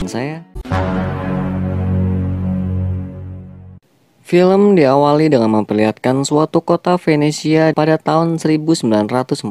dengan saya. Film diawali dengan memperlihatkan suatu kota Venesia pada tahun 1947.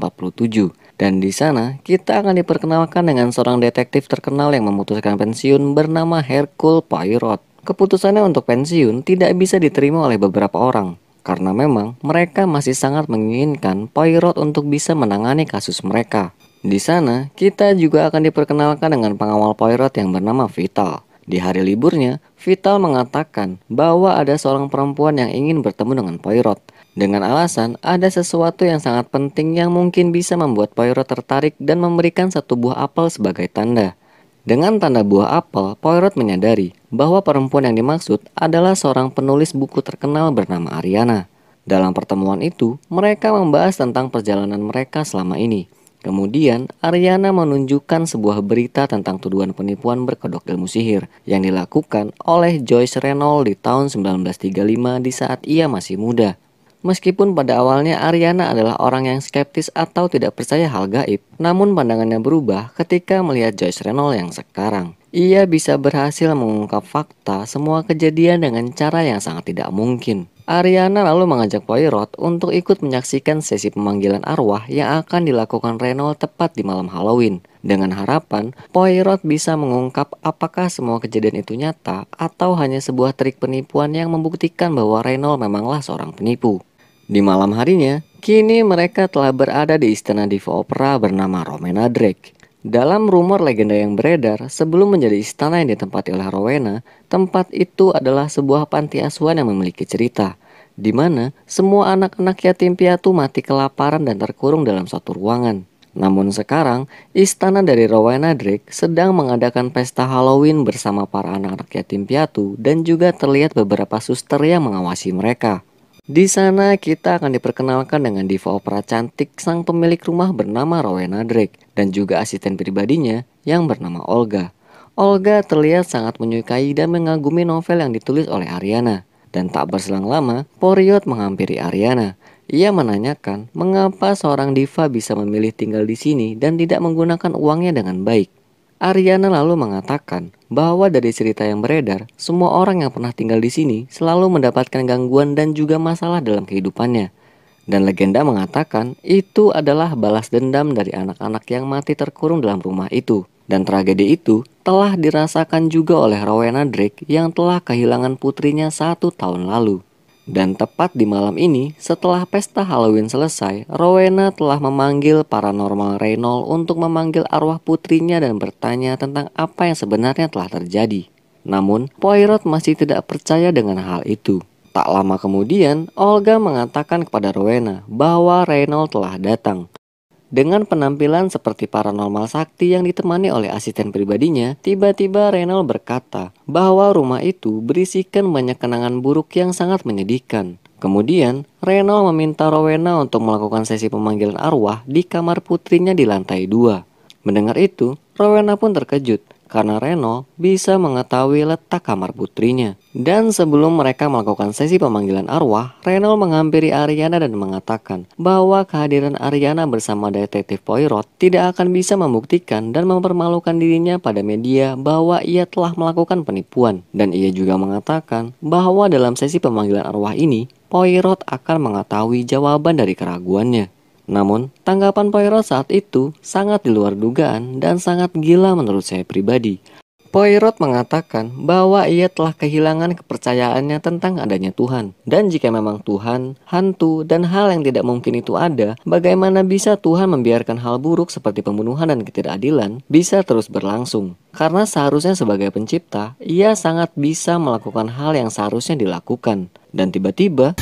Dan di sana kita akan diperkenalkan dengan seorang detektif terkenal yang memutuskan pensiun bernama Hercule Poirot. Keputusannya untuk pensiun tidak bisa diterima oleh beberapa orang, karena memang mereka masih sangat menginginkan Poirot untuk bisa menangani kasus mereka. Di sana kita juga akan diperkenalkan dengan pengawal Poirot yang bernama Vital. Di hari liburnya, Vital mengatakan bahwa ada seorang perempuan yang ingin bertemu dengan Poirot, dengan alasan ada sesuatu yang sangat penting yang mungkin bisa membuat Poirot tertarik dan memberikan satu buah apel sebagai tanda. Dengan tanda buah apel, Poirot menyadari bahwa perempuan yang dimaksud adalah seorang penulis buku terkenal bernama Ariana. Dalam pertemuan itu, mereka membahas tentang perjalanan mereka selama ini. Kemudian, Ariana menunjukkan sebuah berita tentang tuduhan penipuan berkedok ilmu sihir yang dilakukan oleh Joyce Reynolds di tahun 1935 di saat ia masih muda. Meskipun pada awalnya Ariana adalah orang yang skeptis atau tidak percaya hal gaib, namun pandangannya berubah ketika melihat Joyce Reynolds yang sekarang. Ia bisa berhasil mengungkap fakta semua kejadian dengan cara yang sangat tidak mungkin. Ariana lalu mengajak Poirot untuk ikut menyaksikan sesi pemanggilan arwah yang akan dilakukan Reynolds tepat di malam Halloween. Dengan harapan, Poirot bisa mengungkap apakah semua kejadian itu nyata atau hanya sebuah trik penipuan yang membuktikan bahwa Reynolds memanglah seorang penipu. Di malam harinya, kini mereka telah berada di istana diva opera bernama Rowena Drake. Dalam rumor legenda yang beredar, sebelum menjadi istana yang ditempati oleh Rowena, tempat itu adalah sebuah panti asuhan yang memiliki cerita, di mana semua anak-anak yatim piatu mati kelaparan dan terkurung dalam suatu ruangan. Namun sekarang, istana dari Rowena Drake sedang mengadakan pesta Halloween bersama para anak-anak yatim piatu dan juga terlihat beberapa suster yang mengawasi mereka. Di sana kita akan diperkenalkan dengan diva opera cantik sang pemilik rumah bernama Rowena Drake dan juga asisten pribadinya yang bernama Olga. Olga terlihat sangat menyukai dan mengagumi novel yang ditulis oleh Ariana. Dan tak berselang lama, Poirot menghampiri Ariana. Ia menanyakan mengapa seorang diva bisa memilih tinggal di sini dan tidak menggunakan uangnya dengan baik. Ariana lalu mengatakan bahwa dari cerita yang beredar, semua orang yang pernah tinggal di sini selalu mendapatkan gangguan dan juga masalah dalam kehidupannya. Dan legenda mengatakan itu adalah balas dendam dari anak-anak yang mati terkurung dalam rumah itu. Dan tragedi itu telah dirasakan juga oleh Rowena Drake yang telah kehilangan putrinya 1 tahun lalu. Dan tepat di malam ini, setelah pesta Halloween selesai, Rowena telah memanggil paranormal Reynolds untuk memanggil arwah putrinya dan bertanya tentang apa yang sebenarnya telah terjadi. Namun, Poirot masih tidak percaya dengan hal itu. Tak lama kemudian, Olga mengatakan kepada Rowena bahwa Reynolds telah datang. Dengan penampilan seperti paranormal sakti yang ditemani oleh asisten pribadinya, tiba-tiba Reynolds berkata bahwa rumah itu berisikan banyak kenangan buruk yang sangat menyedihkan. Kemudian, Reynolds meminta Rowena untuk melakukan sesi pemanggilan arwah di kamar putrinya di lantai 2. Mendengar itu, Rowena pun terkejut karena Reynolds bisa mengetahui letak kamar putrinya. Dan sebelum mereka melakukan sesi pemanggilan arwah, Reynolds menghampiri Ariana dan mengatakan bahwa kehadiran Ariana bersama detektif Poirot tidak akan bisa membuktikan dan mempermalukan dirinya pada media bahwa ia telah melakukan penipuan. Dan ia juga mengatakan bahwa dalam sesi pemanggilan arwah ini, Poirot akan mengetahui jawaban dari keraguannya. Namun, tanggapan Poirot saat itu sangat di luar dugaan dan sangat gila menurut saya pribadi. Poirot mengatakan bahwa ia telah kehilangan kepercayaannya tentang adanya Tuhan. Dan jika memang Tuhan, hantu, dan hal yang tidak mungkin itu ada, bagaimana bisa Tuhan membiarkan hal buruk seperti pembunuhan dan ketidakadilan bisa terus berlangsung? Karena seharusnya sebagai pencipta, ia sangat bisa melakukan hal yang seharusnya dilakukan. Dan tiba-tiba,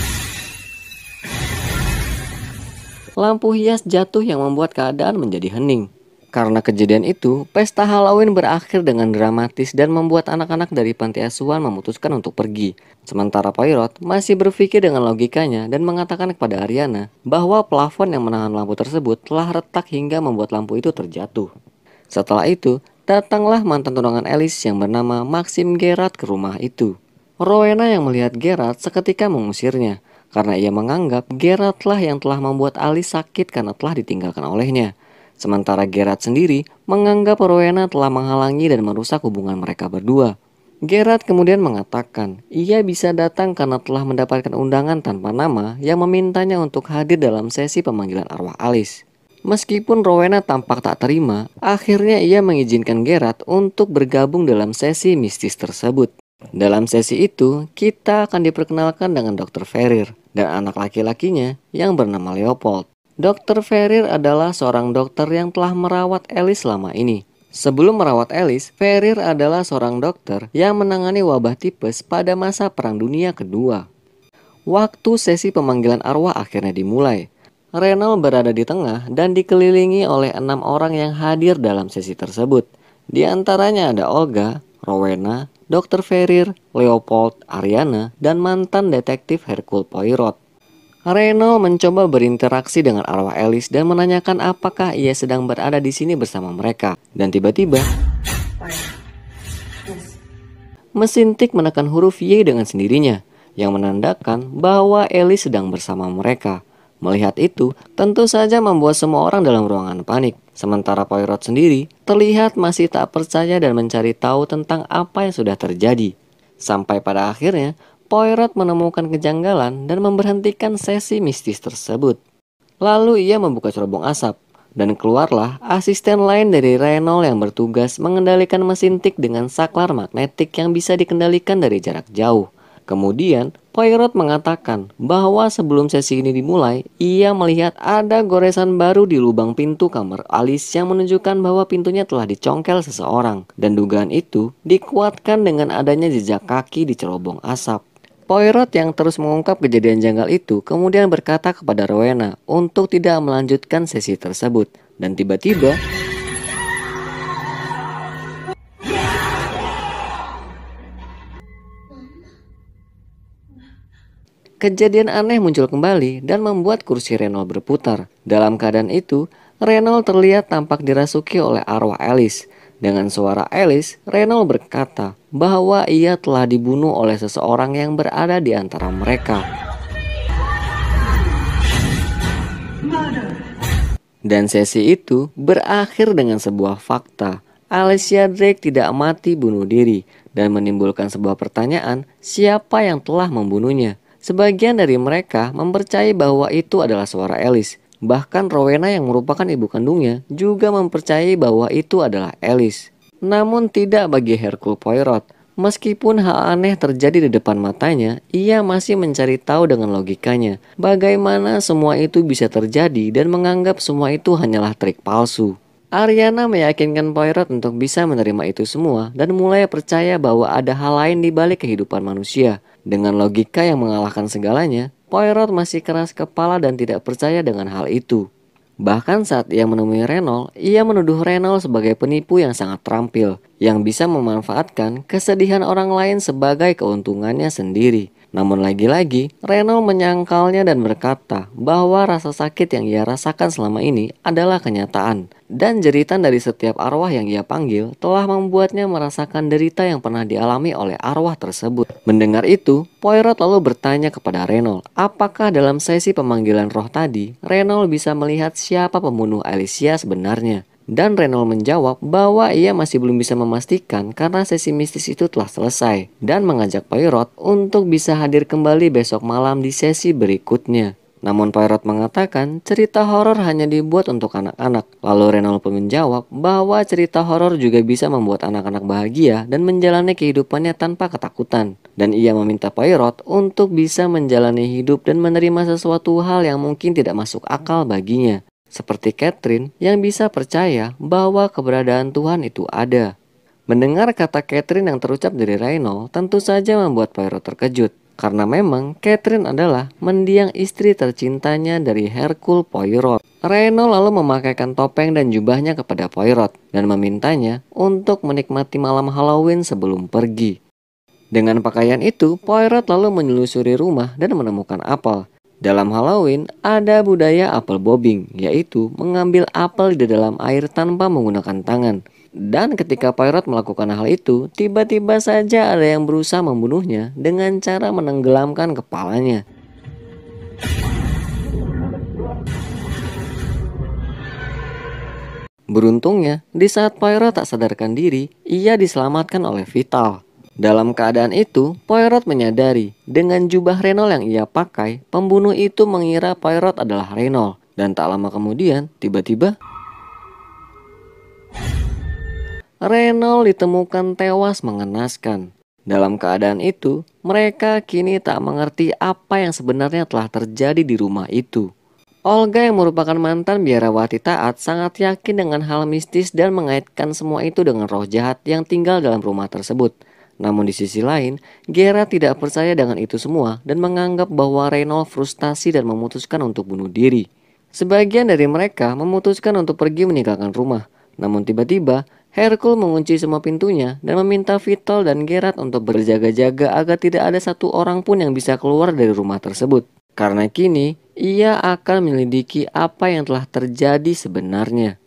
lampu hias jatuh yang membuat keadaan menjadi hening. Karena kejadian itu, pesta Halloween berakhir dengan dramatis dan membuat anak-anak dari panti asuhan memutuskan untuk pergi. Sementara Poirot masih berpikir dengan logikanya dan mengatakan kepada Ariana bahwa plafon yang menahan lampu tersebut telah retak hingga membuat lampu itu terjatuh. Setelah itu, datanglah mantan tunangan Alice yang bernama Maxim Gerard ke rumah itu. Rowena yang melihat Gerard seketika mengusirnya, karena ia menganggap Gerard lah yang telah membuat Alice sakit karena telah ditinggalkan olehnya. Sementara Gerard sendiri menganggap Rowena telah menghalangi dan merusak hubungan mereka berdua. Gerard kemudian mengatakan ia bisa datang karena telah mendapatkan undangan tanpa nama yang memintanya untuk hadir dalam sesi pemanggilan arwah Alice. Meskipun Rowena tampak tak terima, akhirnya ia mengizinkan Gerard untuk bergabung dalam sesi mistis tersebut. Dalam sesi itu, kita akan diperkenalkan dengan Dr. Ferrier dan anak laki-lakinya yang bernama Leopold. Dr. Ferrier adalah seorang dokter yang telah merawat Alice selama ini. Sebelum merawat Alice, Ferrier adalah seorang dokter yang menangani wabah tipes pada masa Perang Dunia Kedua. Waktu sesi pemanggilan arwah akhirnya dimulai. Reynolds berada di tengah dan dikelilingi oleh 6 orang yang hadir dalam sesi tersebut. Di antaranya ada Olga, Rowena, Dr. Ferrier, Leopold, Ariana, dan mantan detektif Hercule Poirot. Reynolds mencoba berinteraksi dengan arwah Alice dan menanyakan apakah ia sedang berada di sini bersama mereka. Dan tiba-tiba, mesin tik menekan huruf Y dengan sendirinya, yang menandakan bahwa Alice sedang bersama mereka. Melihat itu, tentu saja membuat semua orang dalam ruangan panik. Sementara Poirot sendiri terlihat masih tak percaya dan mencari tahu tentang apa yang sudah terjadi. Sampai pada akhirnya, Poirot menemukan kejanggalan dan memberhentikan sesi mistis tersebut. Lalu ia membuka cerobong asap, dan keluarlah asisten lain dari Reynolds yang bertugas mengendalikan mesin tik dengan saklar magnetik yang bisa dikendalikan dari jarak jauh. Kemudian, Poirot mengatakan bahwa sebelum sesi ini dimulai, ia melihat ada goresan baru di lubang pintu kamar Alice yang menunjukkan bahwa pintunya telah dicongkel seseorang. Dan dugaan itu dikuatkan dengan adanya jejak kaki di cerobong asap. Poirot yang terus mengungkap kejadian janggal itu kemudian berkata kepada Rowena untuk tidak melanjutkan sesi tersebut. Dan tiba-tiba, kejadian aneh muncul kembali dan membuat kursi Reynolds berputar. Dalam keadaan itu, Reynolds terlihat tampak dirasuki oleh arwah Alice. Dengan suara Alice, Reynolds berkata bahwa ia telah dibunuh oleh seseorang yang berada di antara mereka. Dan sesi itu berakhir dengan sebuah fakta. Alicia Drake tidak mati bunuh diri dan menimbulkan sebuah pertanyaan, siapa yang telah membunuhnya? Sebagian dari mereka mempercayai bahwa itu adalah suara Alice. Bahkan Rowena yang merupakan ibu kandungnya juga mempercayai bahwa itu adalah Alice. Namun tidak bagi Hercule Poirot. Meskipun hal aneh terjadi di depan matanya, ia masih mencari tahu dengan logikanya bagaimana semua itu bisa terjadi dan menganggap semua itu hanyalah trik palsu. Ariana meyakinkan Poirot untuk bisa menerima itu semua dan mulai percaya bahwa ada hal lain di balik kehidupan manusia. Dengan logika yang mengalahkan segalanya, Poirot masih keras kepala dan tidak percaya dengan hal itu. Bahkan saat ia menemui Reynolds, ia menuduh Reynolds sebagai penipu yang sangat terampil, yang bisa memanfaatkan kesedihan orang lain sebagai keuntungannya sendiri. Namun lagi-lagi, Reynolds menyangkalnya dan berkata bahwa rasa sakit yang ia rasakan selama ini adalah kenyataan. Dan jeritan dari setiap arwah yang ia panggil telah membuatnya merasakan derita yang pernah dialami oleh arwah tersebut. Mendengar itu, Poirot lalu bertanya kepada Reynolds, apakah dalam sesi pemanggilan roh tadi, Reynolds bisa melihat siapa pembunuh Alicia sebenarnya? Dan Reynolds menjawab bahwa ia masih belum bisa memastikan karena sesi mistis itu telah selesai, dan mengajak Poirot untuk bisa hadir kembali besok malam di sesi berikutnya. Namun Poirot mengatakan cerita horor hanya dibuat untuk anak-anak. Lalu Reynolds pun menjawab bahwa cerita horor juga bisa membuat anak-anak bahagia dan menjalani kehidupannya tanpa ketakutan. Dan ia meminta Poirot untuk bisa menjalani hidup dan menerima sesuatu hal yang mungkin tidak masuk akal baginya. Seperti Catherine yang bisa percaya bahwa keberadaan Tuhan itu ada. Mendengar kata Catherine yang terucap dari Reynolds tentu saja membuat Poirot terkejut. Karena memang Catherine adalah mendiang istri tercintanya dari Hercule Poirot. Reynolds lalu memakaikan topeng dan jubahnya kepada Poirot dan memintanya untuk menikmati malam Halloween sebelum pergi. Dengan pakaian itu, Poirot lalu menelusuri rumah dan menemukan apel. Dalam Halloween, ada budaya apel bobbing, yaitu mengambil apel di dalam air tanpa menggunakan tangan. Dan ketika Poirot melakukan hal itu, tiba-tiba saja ada yang berusaha membunuhnya dengan cara menenggelamkan kepalanya. Beruntungnya, di saat Poirot tak sadarkan diri, ia diselamatkan oleh Vital. Dalam keadaan itu, Poirot menyadari dengan jubah Reynolds yang ia pakai, pembunuh itu mengira Poirot adalah Reynolds. Dan tak lama kemudian, tiba-tiba Reynolds ditemukan tewas mengenaskan. Dalam keadaan itu, mereka kini tak mengerti apa yang sebenarnya telah terjadi di rumah itu. Olga yang merupakan mantan biarawati taat sangat yakin dengan hal mistis dan mengaitkan semua itu dengan roh jahat yang tinggal dalam rumah tersebut. Namun di sisi lain, Gerard tidak percaya dengan itu semua dan menganggap bahwa Reynolds frustasi dan memutuskan untuk bunuh diri. Sebagian dari mereka memutuskan untuk pergi meninggalkan rumah. Namun tiba-tiba, Hercule mengunci semua pintunya dan meminta Vital dan Gerard untuk berjaga-jaga agar tidak ada satu orang pun yang bisa keluar dari rumah tersebut. Karena kini, ia akan menyelidiki apa yang telah terjadi sebenarnya.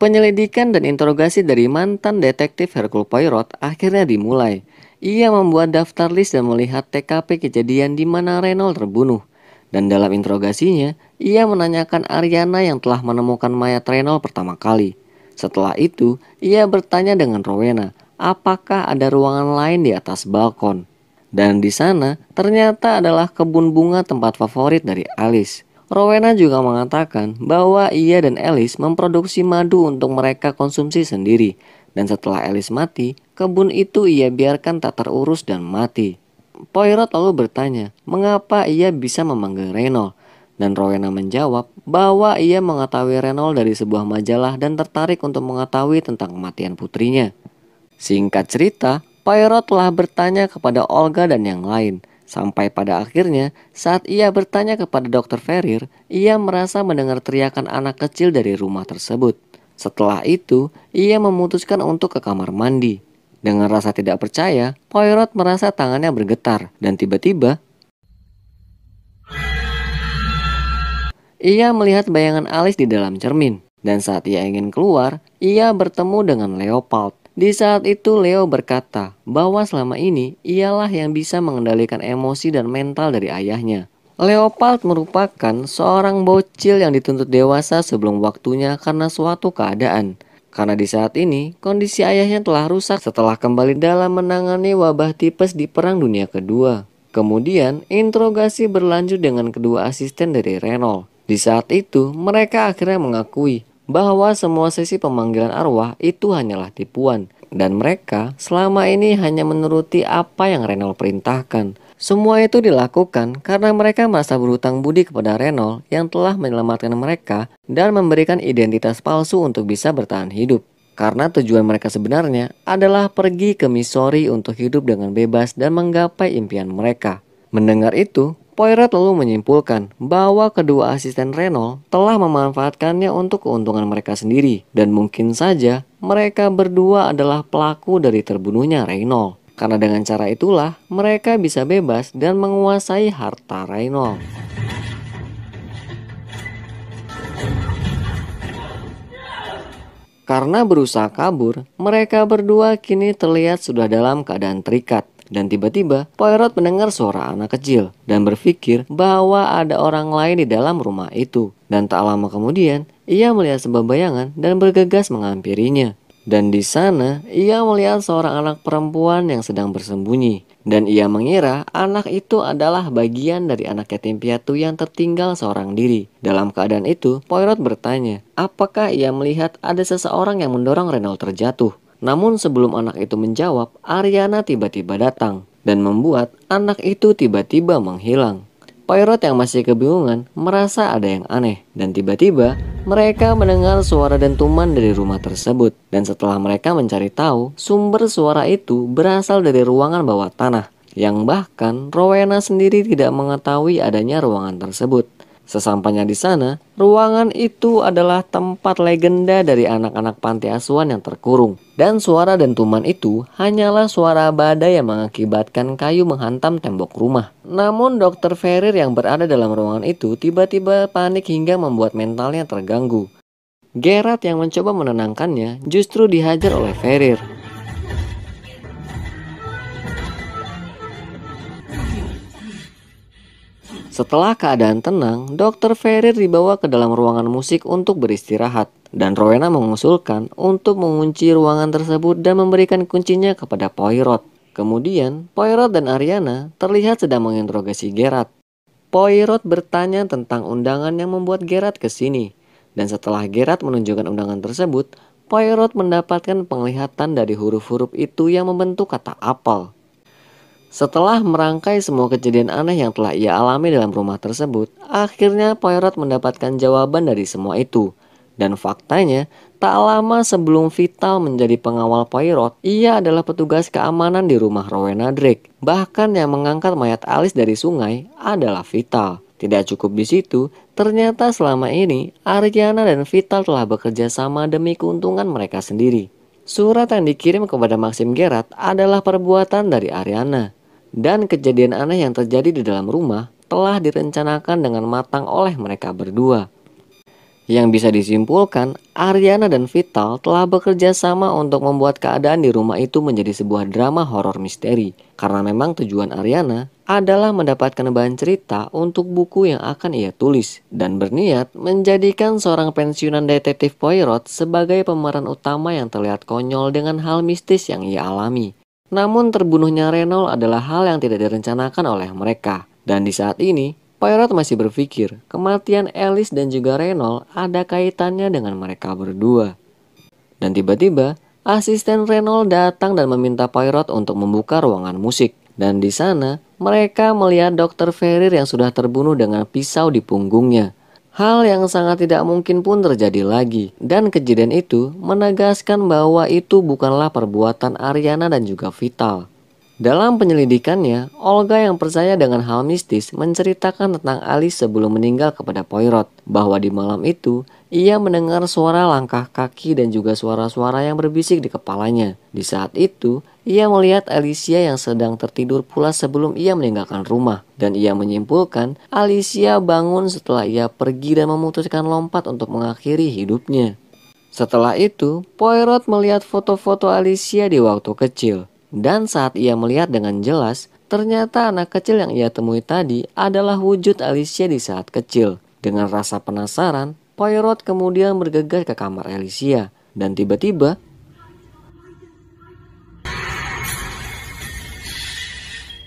Penyelidikan dan interogasi dari mantan detektif Hercule Poirot akhirnya dimulai. Ia membuat daftar list dan melihat TKP kejadian di mana Reynolds terbunuh. Dan dalam interogasinya, ia menanyakan Ariana yang telah menemukan mayat Reynolds pertama kali. Setelah itu, ia bertanya dengan Rowena, apakah ada ruangan lain di atas balkon. Dan di sana, ternyata adalah kebun bunga tempat favorit dari Alice. Rowena juga mengatakan bahwa ia dan Alice memproduksi madu untuk mereka konsumsi sendiri. Dan setelah Alice mati, kebun itu ia biarkan tak terurus dan mati. Poirot lalu bertanya, mengapa ia bisa memanggil Reynolds? Dan Rowena menjawab bahwa ia mengetahui Reynolds dari sebuah majalah dan tertarik untuk mengetahui tentang kematian putrinya. Singkat cerita, Poirot telah bertanya kepada Olga dan yang lain. Sampai pada akhirnya, saat ia bertanya kepada Dr. Ferrier, ia merasa mendengar teriakan anak kecil dari rumah tersebut. Setelah itu, ia memutuskan untuk ke kamar mandi. Dengan rasa tidak percaya, Poirot merasa tangannya bergetar dan tiba-tiba ia melihat bayangan Alice di dalam cermin. Dan saat ia ingin keluar, ia bertemu dengan Leopold. Di saat itu Leo berkata bahwa selama ini ialah yang bisa mengendalikan emosi dan mental dari ayahnya. Leopold merupakan seorang bocil yang dituntut dewasa sebelum waktunya karena suatu keadaan. Karena di saat ini kondisi ayahnya telah rusak setelah kembali dalam menangani wabah tipes di Perang Dunia Kedua. Kemudian interogasi berlanjut dengan kedua asisten dari Reynolds. Di saat itu mereka akhirnya mengakui bahwa semua sesi pemanggilan arwah itu hanyalah tipuan. Dan mereka selama ini hanya menuruti apa yang Reynolds perintahkan. Semua itu dilakukan karena mereka merasa berhutang budi kepada Reynolds yang telah menyelamatkan mereka dan memberikan identitas palsu untuk bisa bertahan hidup. Karena tujuan mereka sebenarnya adalah pergi ke Missouri untuk hidup dengan bebas dan menggapai impian mereka. Mendengar itu, Poirot lalu menyimpulkan bahwa kedua asisten Reynolds telah memanfaatkannya untuk keuntungan mereka sendiri. Dan mungkin saja mereka berdua adalah pelaku dari terbunuhnya Reynolds. Karena dengan cara itulah mereka bisa bebas dan menguasai harta Reynolds. Karena berusaha kabur, mereka berdua kini terlihat sudah dalam keadaan terikat. Dan tiba-tiba Poirot mendengar suara anak kecil dan berpikir bahwa ada orang lain di dalam rumah itu. Dan tak lama kemudian ia melihat sebuah bayangan dan bergegas menghampirinya. Dan di sana ia melihat seorang anak perempuan yang sedang bersembunyi. Dan ia mengira anak itu adalah bagian dari anak yatim piatu yang tertinggal seorang diri. Dalam keadaan itu Poirot bertanya apakah ia melihat ada seseorang yang mendorong Reynolds terjatuh. Namun sebelum anak itu menjawab, Ariana tiba-tiba datang dan membuat anak itu tiba-tiba menghilang. Poirot yang masih kebingungan merasa ada yang aneh dan tiba-tiba mereka mendengar suara dentuman dari rumah tersebut. Dan setelah mereka mencari tahu, sumber suara itu berasal dari ruangan bawah tanah yang bahkan Rowena sendiri tidak mengetahui adanya ruangan tersebut. Sesampainya di sana, ruangan itu adalah tempat legenda dari anak-anak panti asuhan yang terkurung. Dan suara dentuman itu hanyalah suara badai yang mengakibatkan kayu menghantam tembok rumah. Namun Dr. Ferrier yang berada dalam ruangan itu tiba-tiba panik hingga membuat mentalnya terganggu. Gerard yang mencoba menenangkannya justru dihajar oleh Ferrier. Setelah keadaan tenang, Dr. Ferrer dibawa ke dalam ruangan musik untuk beristirahat, dan Rowena mengusulkan untuk mengunci ruangan tersebut dan memberikan kuncinya kepada Poirot. Kemudian, Poirot dan Ariana terlihat sedang menginterogasi Geralt. Poirot bertanya tentang undangan yang membuat Geralt ke sini, dan setelah Geralt menunjukkan undangan tersebut, Poirot mendapatkan penglihatan dari huruf-huruf itu yang membentuk kata apel. Setelah merangkai semua kejadian aneh yang telah ia alami dalam rumah tersebut, akhirnya Poirot mendapatkan jawaban dari semua itu. Dan faktanya, tak lama sebelum Vital menjadi pengawal Poirot, ia adalah petugas keamanan di rumah Rowena Drake. Bahkan yang mengangkat mayat Alice dari sungai adalah Vital. Tidak cukup di situ, ternyata selama ini Ariana dan Vital telah bekerja sama demi keuntungan mereka sendiri. Surat yang dikirim kepada Maxim Gerard adalah perbuatan dari Ariana. Dan kejadian aneh yang terjadi di dalam rumah telah direncanakan dengan matang oleh mereka berdua. Yang bisa disimpulkan, Ariana dan Vital telah bekerja sama untuk membuat keadaan di rumah itu menjadi sebuah drama horor misteri. Karena memang tujuan Ariana adalah mendapatkan bahan cerita untuk buku yang akan ia tulis, dan berniat menjadikan seorang pensiunan detektif Poirot sebagai pemeran utama yang terlihat konyol dengan hal mistis yang ia alami. Namun terbunuhnya Reynolds adalah hal yang tidak direncanakan oleh mereka. Dan di saat ini, Poirot masih berpikir kematian Alice dan juga Reynolds ada kaitannya dengan mereka berdua. Dan tiba-tiba, asisten Reynolds datang dan meminta Poirot untuk membuka ruangan musik. Dan di sana, mereka melihat Dr. Ferrer yang sudah terbunuh dengan pisau di punggungnya. Hal yang sangat tidak mungkin pun terjadi lagi, dan kejadian itu menegaskan bahwa itu bukanlah perbuatan Ariana dan juga Vital. Dalam penyelidikannya, Olga yang percaya dengan hal mistis menceritakan tentang Alice sebelum meninggal kepada Poirot, bahwa di malam itu ia mendengar suara langkah kaki dan juga suara-suara yang berbisik di kepalanya. Di saat itu, ia melihat Alicia yang sedang tertidur pula sebelum ia meninggalkan rumah, dan ia menyimpulkan Alicia bangun setelah ia pergi dan memutuskan lompat untuk mengakhiri hidupnya. Setelah itu, Poirot melihat foto-foto Alicia di waktu kecil. Dan saat ia melihat dengan jelas, ternyata anak kecil yang ia temui tadi adalah wujud Alicia di saat kecil. Dengan rasa penasaran, Poirot kemudian bergegas ke kamar Alicia. Dan tiba-tiba,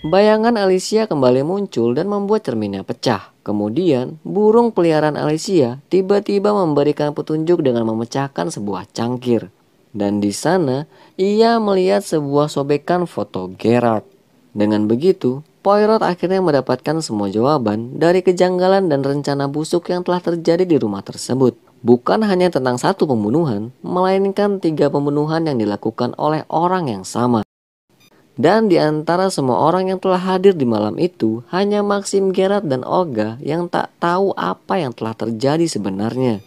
bayangan Alicia kembali muncul dan membuat cerminnya pecah. Kemudian, burung peliharaan Alicia tiba-tiba memberikan petunjuk dengan memecahkan sebuah cangkir. Dan di sana, ia melihat sebuah sobekan foto Geralt. Dengan begitu, Poirot akhirnya mendapatkan semua jawaban dari kejanggalan dan rencana busuk yang telah terjadi di rumah tersebut. Bukan hanya tentang satu pembunuhan, melainkan 3 pembunuhan yang dilakukan oleh orang yang sama. Dan di antara semua orang yang telah hadir di malam itu, hanya Maxim Gerard dan Olga yang tak tahu apa yang telah terjadi sebenarnya.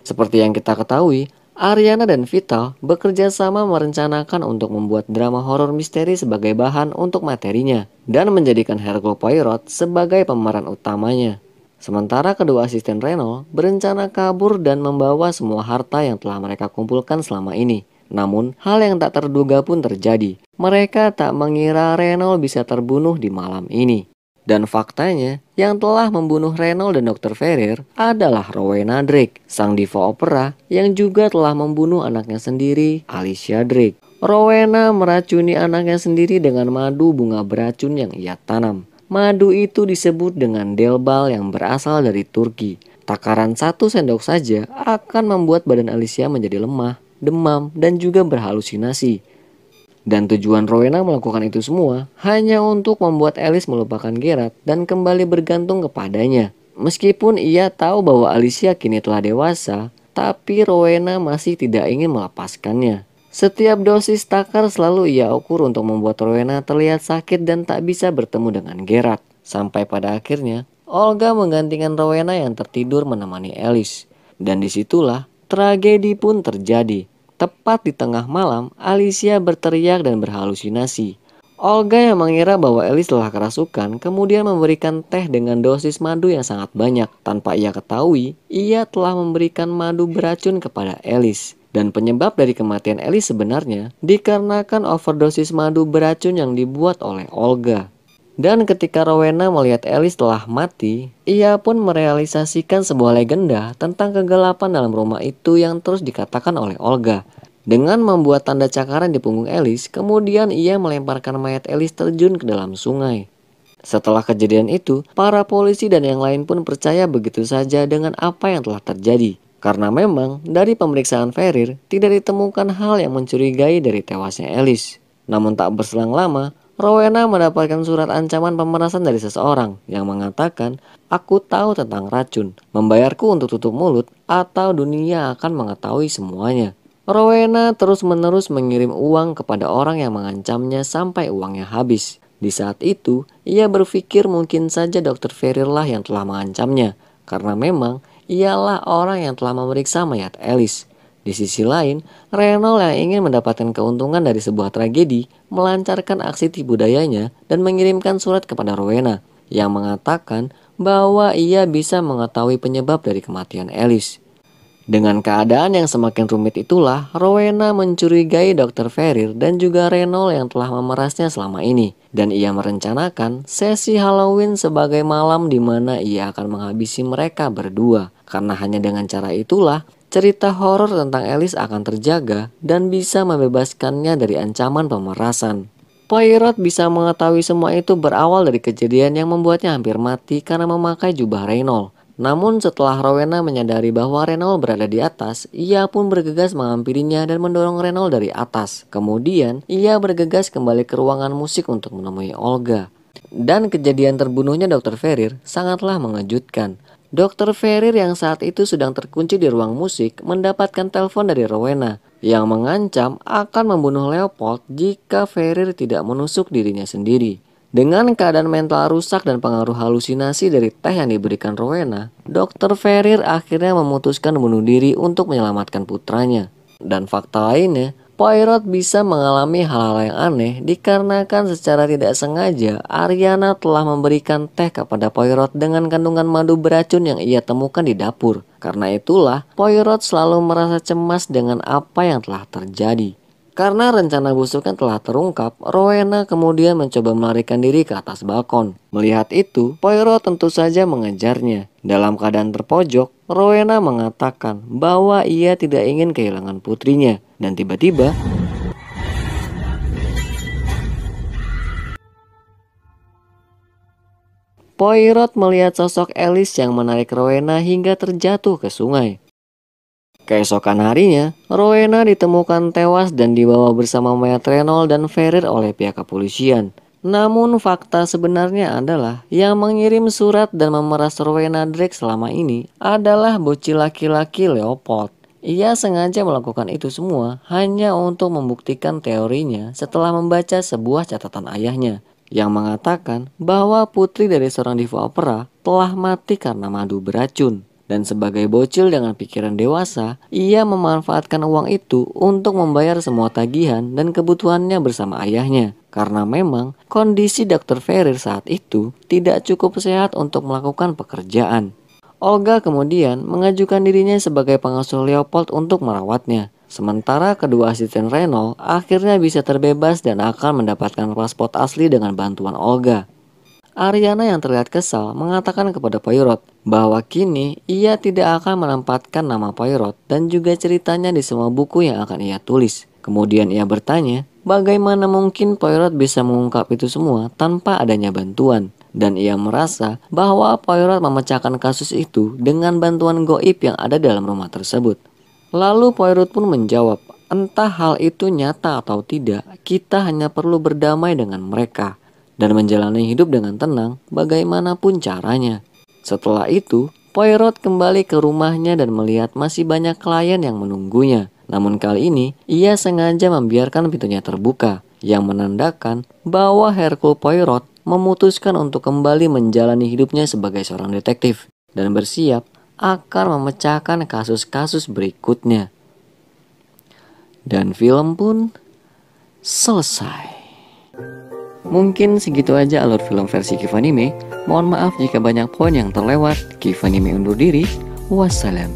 Seperti yang kita ketahui, Ariana dan Vital bekerja sama merencanakan untuk membuat drama horor misteri sebagai bahan untuk materinya dan menjadikan Hercule Poirot sebagai pemeran utamanya. Sementara kedua asisten Reynolds berencana kabur dan membawa semua harta yang telah mereka kumpulkan selama ini. Namun, hal yang tak terduga pun terjadi. Mereka tak mengira Reynolds bisa terbunuh di malam ini. Dan faktanya, yang telah membunuh Reynolds dan Dr. Ferrer adalah Rowena Drake, sang diva opera yang juga telah membunuh anaknya sendiri, Alicia Drake. Rowena meracuni anaknya sendiri dengan madu bunga beracun yang ia tanam. Madu itu disebut dengan delbal yang berasal dari Turki. Takaran 1 sendok saja akan membuat badan Alicia menjadi lemah, demam, dan juga berhalusinasi. Dan tujuan Rowena melakukan itu semua hanya untuk membuat Alice melupakan Geralt dan kembali bergantung kepadanya. Meskipun ia tahu bahwa Alicia kini telah dewasa, tapi Rowena masih tidak ingin melepaskannya. Setiap dosis takar selalu ia ukur untuk membuat Rowena terlihat sakit dan tak bisa bertemu dengan Geralt. Sampai pada akhirnya, Olga menggantikan Rowena yang tertidur menemani Alice. Dan disitulah tragedi pun terjadi. Tepat di tengah malam, Alicia berteriak dan berhalusinasi. Olga yang mengira bahwa Alice telah kerasukan, kemudian memberikan teh dengan dosis madu yang sangat banyak. Tanpa ia ketahui, ia telah memberikan madu beracun kepada Alice. Dan penyebab dari kematian Alice sebenarnya dikarenakan overdosis madu beracun yang dibuat oleh Olga. Dan ketika Rowena melihat Alice telah mati, ia pun merealisasikan sebuah legenda tentang kegelapan dalam rumah itu yang terus dikatakan oleh Olga. Dengan membuat tanda cakaran di punggung Alice, kemudian ia melemparkan mayat Alice terjun ke dalam sungai. Setelah kejadian itu, para polisi dan yang lain pun percaya begitu saja dengan apa yang telah terjadi. Karena memang dari pemeriksaan Ferrer tidak ditemukan hal yang mencurigai dari tewasnya Alice. Namun tak berselang lama, Rowena mendapatkan surat ancaman pemerasan dari seseorang yang mengatakan, "Aku tahu tentang racun, membayarku untuk tutup mulut atau dunia akan mengetahui semuanya." Rowena terus-menerus mengirim uang kepada orang yang mengancamnya sampai uangnya habis. Di saat itu, ia berpikir mungkin saja Dr. Ferrer lah yang telah mengancamnya, karena memang ialah orang yang telah memeriksa mayat Alice. Di sisi lain, Reynolds yang ingin mendapatkan keuntungan dari sebuah tragedi melancarkan aksi tipu dayanya dan mengirimkan surat kepada Rowena yang mengatakan bahwa ia bisa mengetahui penyebab dari kematian Alice. Dengan keadaan yang semakin rumit itulah, Rowena mencurigai Dr. Ferrer dan juga Reynolds yang telah memerasnya selama ini. Dan ia merencanakan sesi Halloween sebagai malam di mana ia akan menghabisi mereka berdua. Karena hanya dengan cara itulah, cerita horor tentang Alice akan terjaga dan bisa membebaskannya dari ancaman pemerasan. Poirot bisa mengetahui semua itu berawal dari kejadian yang membuatnya hampir mati karena memakai jubah Reynolds. Namun setelah Rowena menyadari bahwa Reynolds berada di atas, ia pun bergegas menghampirinya dan mendorong Reynolds dari atas. Kemudian, ia bergegas kembali ke ruangan musik untuk menemui Olga. Dan kejadian terbunuhnya Dr. Ferrer sangatlah mengejutkan. Dr. Ferrer yang saat itu sedang terkunci di ruang musik mendapatkan telepon dari Rowena yang mengancam akan membunuh Leopold jika Ferrer tidak menusuk dirinya sendiri. Dengan keadaan mental rusak dan pengaruh halusinasi dari teh yang diberikan Rowena, Dr. Ferrer akhirnya memutuskan bunuh diri untuk menyelamatkan putranya. Dan fakta lainnya, Poirot bisa mengalami hal-hal yang aneh dikarenakan secara tidak sengaja Ariana telah memberikan teh kepada Poirot dengan kandungan madu beracun yang ia temukan di dapur. Karena itulah, Poirot selalu merasa cemas dengan apa yang telah terjadi. Karena rencana busuknya telah terungkap, Rowena kemudian mencoba melarikan diri ke atas balkon. Melihat itu, Poirot tentu saja mengejarnya. Dalam keadaan terpojok, Rowena mengatakan bahwa ia tidak ingin kehilangan putrinya. Dan tiba-tiba, Poirot melihat sosok Alice yang menarik Rowena hingga terjatuh ke sungai. Keesokan harinya, Rowena ditemukan tewas dan dibawa bersama mayat Reynolds dan Ferrer oleh pihak kepolisian. Namun fakta sebenarnya adalah yang mengirim surat dan memeras Rowena Drake selama ini adalah bocil laki-laki Leopold. Ia sengaja melakukan itu semua hanya untuk membuktikan teorinya setelah membaca sebuah catatan ayahnya yang mengatakan bahwa putri dari seorang diva opera telah mati karena madu beracun. Dan sebagai bocil dengan pikiran dewasa, ia memanfaatkan uang itu untuk membayar semua tagihan dan kebutuhannya bersama ayahnya. Karena memang kondisi Dr. Ferrer saat itu tidak cukup sehat untuk melakukan pekerjaan. Olga kemudian mengajukan dirinya sebagai pengasuh Leopold untuk merawatnya. Sementara kedua asisten Reynolds akhirnya bisa terbebas dan akan mendapatkan paspor asli dengan bantuan Olga. Ariana yang terlihat kesal mengatakan kepada Poirot bahwa kini ia tidak akan menempatkan nama Poirot dan juga ceritanya di semua buku yang akan ia tulis. Kemudian ia bertanya, bagaimana mungkin Poirot bisa mengungkap itu semua tanpa adanya bantuan? Dan ia merasa bahwa Poirot memecahkan kasus itu dengan bantuan goib yang ada dalam rumah tersebut. Lalu Poirot pun menjawab, entah hal itu nyata atau tidak, kita hanya perlu berdamai dengan mereka dan menjalani hidup dengan tenang bagaimanapun caranya. Setelah itu, Poirot kembali ke rumahnya dan melihat masih banyak klien yang menunggunya. Namun kali ini, ia sengaja membiarkan pintunya terbuka, yang menandakan bahwa Hercule Poirot memutuskan untuk kembali menjalani hidupnya sebagai seorang detektif dan bersiap akan memecahkan kasus-kasus berikutnya. Dan film pun selesai. Mungkin segitu aja alur film versi Kifanime. Mohon maaf jika banyak poin yang terlewat. Kifanime undur diri. Wassalam.